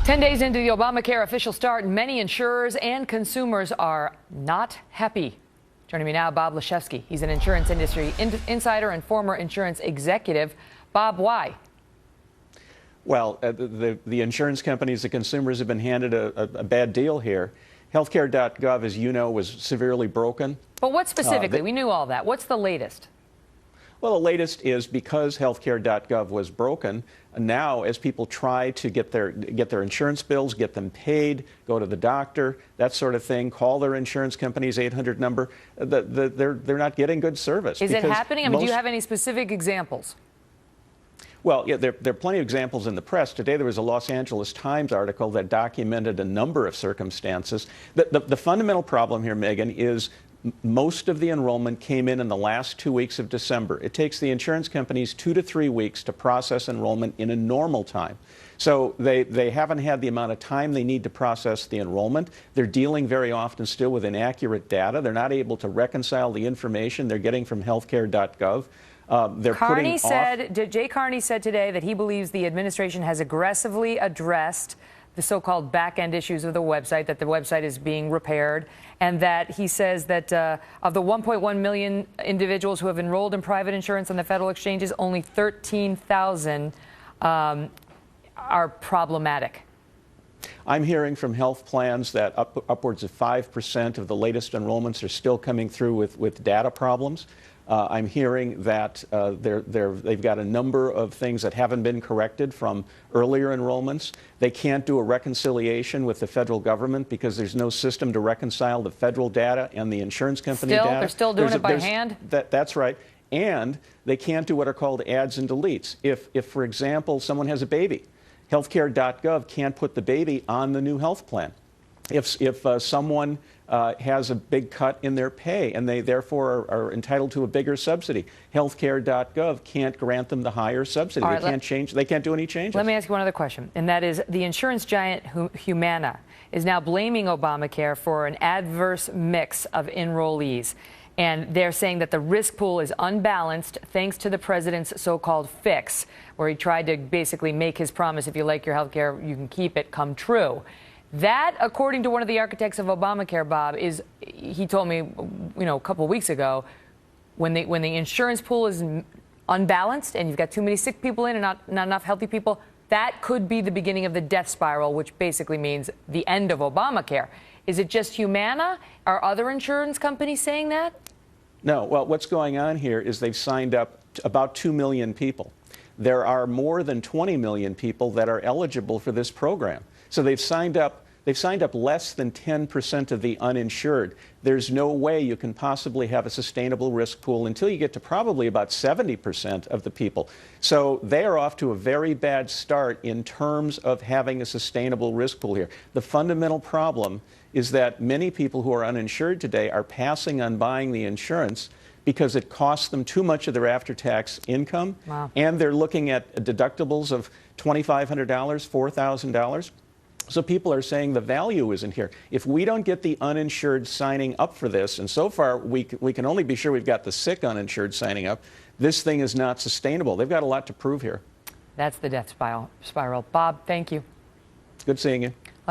10 days into the Obamacare official start, many insurers and consumers are not happy. Joining me now, Bob Leshevsky. He's an insurance industry insider and former insurance executive. Bob, why? Well, the insurance companies, the consumers have been handed a bad deal here. Healthcare.gov, as you know, was severely broken. But what specifically? We knew all that. What's the latest? Well, the latest is because Healthcare.gov was broken, now as people try to get their insurance bills, get them paid, go to the doctor, that sort of thing, call their insurance company's 800 number, they're not getting good service. Is it happening? I mean, do you have any specific examples? Well, yeah, there are plenty of examples in the press. Today there was a Los Angeles Times article that documented a number of circumstances. The fundamental problem here, Megan, is most of the enrollment came in the last 2 weeks of December. It takes the insurance companies 2 to 3 weeks to process enrollment in a normal time. So they haven't had the amount of time they need to process the enrollment. They're dealing very often still with inaccurate data. They're not able to reconcile the information they're getting from healthcare.gov. Jay Carney said today that he believes the administration has aggressively addressed the so-called back-end issues of the website, that the website is being repaired, and that he says that of the 1.1 million individuals who have enrolled in private insurance on the federal exchanges, only 13,000 are problematic. I'm hearing from health plans that upwards of 5% of the latest enrollments are still coming through with data problems. I'm hearing that they've got a number of things that haven't been corrected from earlier enrollments. They can't do a reconciliation with the federal government because there's no system to reconcile the federal data and the insurance company data. They're still doing it by hand? That's right. And they can't do what are called adds and deletes. If, for example, someone has a baby, healthcare.gov can't put the baby on the new health plan. If someone has a big cut in their pay and they therefore are entitled to a bigger subsidy, healthcare.gov can't grant them the higher subsidy. Right, they can't do any changes. Let me ask you one other question, and that is the insurance giant Humana is now blaming Obamacare for an adverse mix of enrollees. And they're saying that the risk pool is unbalanced thanks to the president's so-called fix, where he tried to basically make his promise, if you like your health care, you can keep it, come true. That, according to one of the architects of Obamacare, Bob, he told me, a couple of weeks ago, when the insurance pool is unbalanced and you've got too many sick people in and not enough healthy people, that could be the beginning of the death spiral, which basically means the end of Obamacare. Is it just Humana? Are other insurance companies saying that? No. Well, what's going on here is they've signed up about 2 million people. There are more than 20 million people that are eligible for this program. So they've signed up less than 10% of the uninsured. There's no way you can possibly have a sustainable risk pool until you get to probably about 70% of the people. So they are off to a very bad start in terms of having a sustainable risk pool here. The fundamental problem is that many people who are uninsured today are passing on buying the insurance because it costs them too much of their after-tax income. Wow. And they're looking at deductibles of $2,500, $4,000. So people are saying the value isn't here. If we don't get the uninsured signing up for this, and so far we can only be sure we've got the sick uninsured signing up, this thing is not sustainable. They've got a lot to prove here. That's the death spiral. Bob, thank you. Good seeing you.